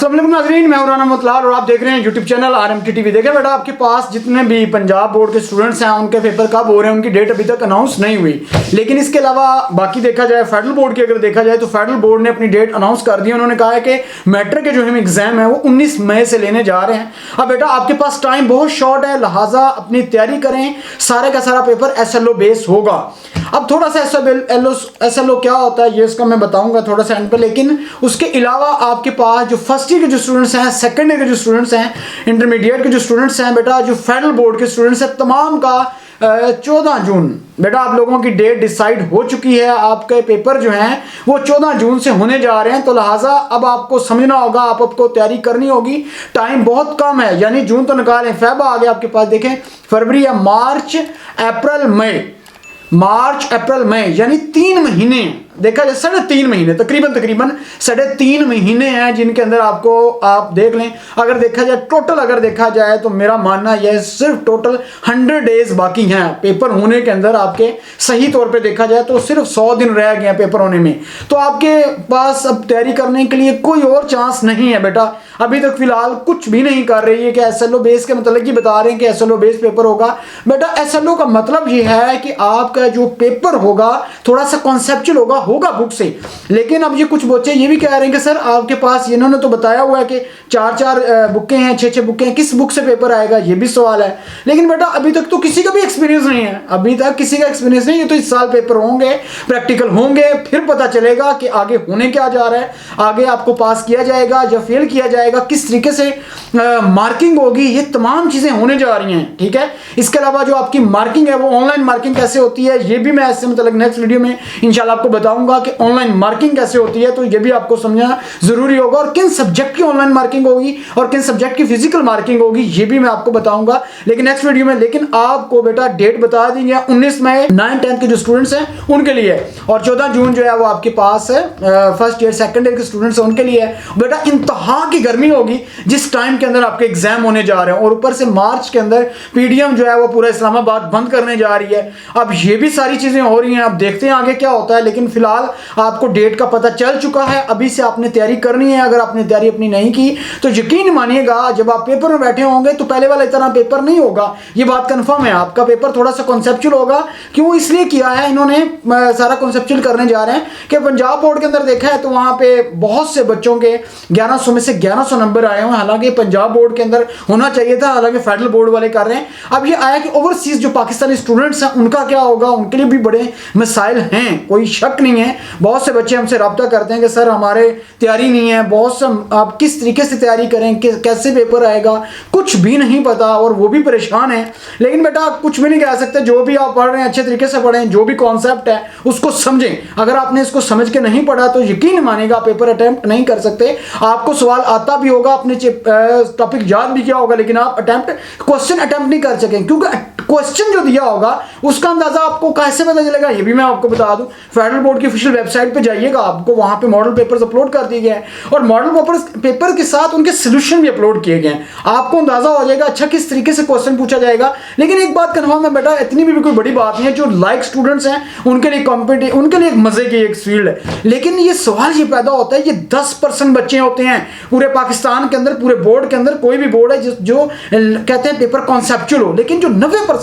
अस्सलाम वालेकुम नाज़रीन, मैं राना मतलाल और आप देख रहे हैं यूट्यूब चैनल RMT TV। देखें बेटा, आपके पास जितने भी पंजाब बोर्ड के स्टूडेंट्स हैं उनके पेपर कब हो रहे हैं, उनकी डेट अभी तक अनाउंस नहीं हुई। लेकिन इसके अलावा बाकी देखा जाए फेडरल बोर्ड की अगर देखा जाए तो फेडरल बोर्ड ने अपनी डेट अनाउंस कर दी है। उन्होंने कहा है कि मैट्रिक के जो हम एग्जाम है वो 19 मई से लेने जा रहे हैं। अब बेटा आपके पास टाइम बहुत शॉर्ट है, लिहाजा अपनी तैयारी करें। सारे का सारा पेपर SLO बेस होगा। अब थोड़ा सा SLO क्या होता है ये इसका मैं बताऊंगा थोड़ा सा एंड पे। लेकिन उसके अलावा आपके पास जो फर्स्ट ईयर के जो स्टूडेंट्स हैं, सेकंड ईयर के जो स्टूडेंट्स हैं, इंटरमीडिएट के जो स्टूडेंट्स हैं बेटा, जो फेडरल बोर्ड के स्टूडेंट्स हैं, तमाम का 14 जून बेटा आप लोगों की डेट डिसाइड हो चुकी है। आपके पेपर जो हैं वो 14 जून से होने जा रहे हैं। तो लिहाजा अब आपको समझना होगा, आपको तैयारी करनी होगी। टाइम बहुत कम है, यानी जून तो निकालें, फेब आ गया आपके पास। देखें फरवरी या मार्च अप्रैल मई यानी 3 महीने देखा जाए, 3.5 महीने तकरीबन 3.5 महीने हैं जिनके अंदर आप देख लें। अगर देखा जाए टोटल अगर देखा जाए तो मेरा मानना यह सिर्फ टोटल 100 डेज बाकी हैं पेपर होने के अंदर। आपके सही तौर पे देखा जाए तो सिर्फ 100 दिन रह गए हैं पेपर होने में। तो आपके पास अब तैयारी करने के लिए कोई और चांस नहीं है बेटा। अभी तक फिलहाल कुछ भी नहीं कर रही है कि SLO बेस के मतलब की बता रहे हैं कि SLO बेस पेपर होगा। बेटा SLO का मतलब ये है कि आपका जो पेपर होगा थोड़ा सा कॉन्सेप्चुअल होगा बुक से। लेकिन अब ये कुछ बच्चे ये भी कह रहे हैं कि सर आपके पास इन्होंने तो बताया हुआ है कि 4 बुकें हैं, 6 बुकें हैं, किस बुक से पेपर आएगा ये भी सवाल है। लेकिन बेटा अभी तक तो किसी का भी एक्सपीरियंस नहीं है, अभी तक किसी का एक्सपीरियंस नहीं है। तो इस साल पेपर होंगे, प्रैक्टिकल होंगे, फिर पता चलेगा कि आगे होने क्या जा रहा है, आगे आपको पास किया जाएगा या फेल किया जाएगा, किस तरीके से मार्किंग होगी, ये तमाम चीजें होने जा रही हैं। ठीक है, इसके अलावा जो आपकी मार्किंग है वो ऑनलाइन मार्किंग कैसे होती है ये भी मैं ऐसे मतलब नेक्स्ट वीडियो में इंशाल्लाह आपको बताऊंगा कि ऑनलाइन मार्किंग कैसे होती है। तो ये भी आपको समझना जरूरी होगा, और किन सब्जेक्ट की ऑनलाइन मार्किंग होगी और किन सब्जेक्ट की फिजिकल मार्किंग होगी ये भी मैं आपको बताऊंगा लेकिन नेक्स्ट वीडियो में। लेकिन आपको बेटा डेट बता दी है 19 मई 9 10th के जो स्टूडेंट्स हैं उनके लिए, और 14 जून जो है वो आपके पास है फर्स्ट ईयर सेकंड ईयर के स्टूडेंट्स हैं उनके लिए। बेटा इंतहा की गर्मी होगी जिस टाइम के अंदर आपके एग्जाम होने जा रहे हैं, और ऊपर से मार्च के अंदर PDM जो है वो पूरा इस्लामाबाद बंद करने जा रही है। अब ये भी सारी चीजें हो रही हैं, अब देखते हैं आगे क्या होता है। लेकिन फिलहाल आपको डेट का पता चल चुका है, अभी से आपने तैयारी करनी है। अगर आपने तैयारी अपनी नहीं की तो यकीन मानिएगा जब आप पेपर में बैठे होंगे तो पहले वाला इतना पेपर नहीं होगा, ये बात कंफर्म है। आपका पेपर थोड़ा सा कॉन्सेप्चुअल होगा। क्यों इसलिए किया है इन्होंने, सारा कॉन्सेप्चुअल करने जा रहे हैं कि पंजाब बोर्ड के अंदर देखा है तो वहां पे बहुत से बच्चों के 1100 में से 1100 नंबर आए हुए। हालांकि पंजाब बोर्ड के अंदर होना चाहिए था, हालांकि फेडरल बोर्ड वाले कर रहे हैं। अब ये आया कि ओवरसीज जो पाकिस्तानी स्टूडेंट्स हैं उनका क्या होगा, उनके लिए भी बड़े मसाइल हैं, कोई शक नहीं है। बहुत से बच्चे हमसे रब्ता करते हैं कि सर हमारे तैयारी नहीं है, बहुत से आप किस तरीके से तैयारी करें, कैसे पेपर आएगा, कुछ भी नहीं पता और वो भी परेशान है। लेकिन बेटा आप कुछ भी नहीं कह सकते, जो भी आप पढ़ रहे हैं अच्छे तरीके से पढ़ें, जो भी कॉन्सेप्ट है उसको समझें। अगर आपने इसको समझ के नहीं पढ़ा तो यकीन मानिएगा पेपर अटेम्प्ट नहीं कर सकते। आपको सवाल आता भी होगा, अपने टॉपिक याद भी किया होगा, लेकिन आप क्वेश्चन अटेम्प्ट नहीं कर सकें क्योंकि क्वेश्चन जो दिया होगा उसका अंदाजा आपको कैसे पता चलेगा ये भी मैं आपको बता दूं। फेडरल बोर्ड की ऑफिशियल वेबसाइट पे जाइएगा, आपको वहां पे मॉडल पेपर्स अपलोड कर दिए गए हैं और मॉडल पेपर के साथ उनके सॉल्यूशन भी अपलोड किए गए हैं। आपको अंदाजा हो जाएगा अच्छा किस तरीके से क्वेश्चन पूछा जाएगा। लेकिन एक बात कन्फर्म है बेटा, इतनी भी कोई बड़ी बात नहीं है। जो लाइक स्टूडेंट्स हैं उनके लिए उनके लिए एक मजे की एक फील्ड है। लेकिन ये सवाल ये पैदा होता है, ये 10% बच्चे होते हैं पूरे पाकिस्तान के अंदर, पूरे बोर्ड के अंदर कोई भी बोर्ड है जो कहते हैं पेपर कॉन्सेप्चुअल हो, लेकिन जो 90%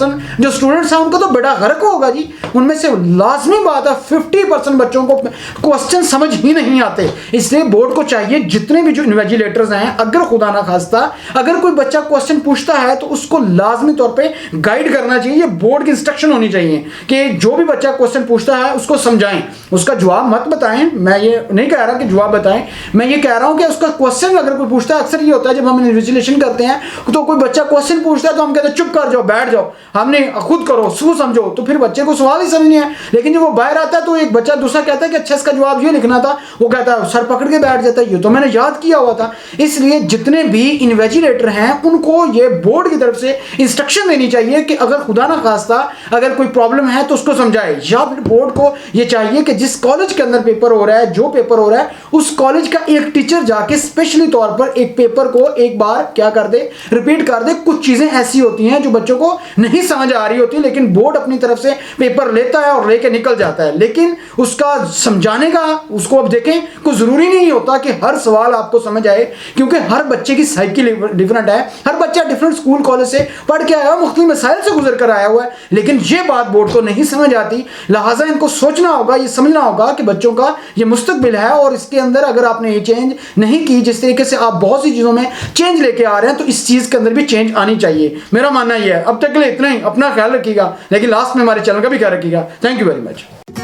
जो स्टूडेंट्स हैं उनको तो बड़ा गर्क होगा जी। उनमें से लाजमी बात है 50% बच्चों को क्वेश्चन समझ ही नहीं आते। इसलिए बोर्ड को चाहिए जितने भी जो इन्वेजिलेटर्स हैं, अगर खुदा ना खास्ता अगर कोई बच्चा क्वेश्चन पूछता है तो उसको लाजमी तौर पे गाइड करना चाहिए। ये बोर्ड की इंस्ट्रक्शन होनी चाहिए कि जो भी बच्चा क्वेश्चन पूछता है उसको समझाएं, उसका जवाब मत बताएं। मैं ये नहीं कह रहा कि जवाब बताएं, मैं ये कह रहा हूं कि उसका क्वेश्चन अगर कोई पूछता है, अक्सर ये होता है जब हम इन्वेजिलेशन करते हैं तो कोई बच्चा क्वेश्चन पूछता है तो हम कहते हैं चुप कर जाओ, बैठ जाओ, हमने खुद करो, सू समझो। तो फिर बच्चे को सवाल ही समझ नहीं है। लेकिन जब वो बाहर आता है तो एक बच्चा दूसरा कहता है कि अच्छा इसका जवाब ये लिखना था, वो कहता है सर पकड़ के बैठ जाता है, ये तो मैंने याद किया हुआ था। इसलिए जितने भी इन्वेजिलेटर हैं उनको ये बोर्ड की तरफ से इंस्ट्रक्शन देनी चाहिए कि अगर खुदा ना खास्ता अगर कोई प्रॉब्लम है तो उसको समझाए। या फिर बोर्ड को ये चाहिए कि जिस कॉलेज के अंदर पेपर हो रहा है, जो पेपर हो रहा है, उस कॉलेज का एक टीचर जाके स्पेशली तौर पर एक पेपर को एक बार क्या कर दे, रिपीट कर दे। कुछ चीजें ऐसी होती हैं जो बच्चों को नहीं समझ आ रही होती, लेकिन बोर्ड अपनी तरफ से पेपर लेता है और लेके निकल जाता है, लेकिन उसका समझाने का, उसको अब देखें, कोई ज़रूरी नहीं होता कि हर सवाल आपको समझ आए, क्योंकि हर बच्चे की साइकिल डिफरेंट है, हर बच्चा डिफरेंट स्कूल कॉलेज से पढ़ के आया हुआ, मुख्तलिफ मसाइल से गुजर कर आया हुआ है, लेकिन ये बात बोर्ड को नहीं समझ आती। लिहाजा इनको सोचना होगा, ये समझना होगा कि बच्चों का ये मुस्तकबिल है, और इसके अंदर अगर आपने ये चेंज नहीं की, जिस तरीके से आप बहुत सी चीज़ों में चेंज लेके आ रहे हैं, तो इस चीज़ के अंदर भी चेंज आनी चाहिए। मेरा मानना यह है। अब तक के लिए इतना ही, अपना ख्याल रखिएगा, लेकिन लास्ट में हमारे चैनल का भी ख्याल रखिएगा। Thank you very much.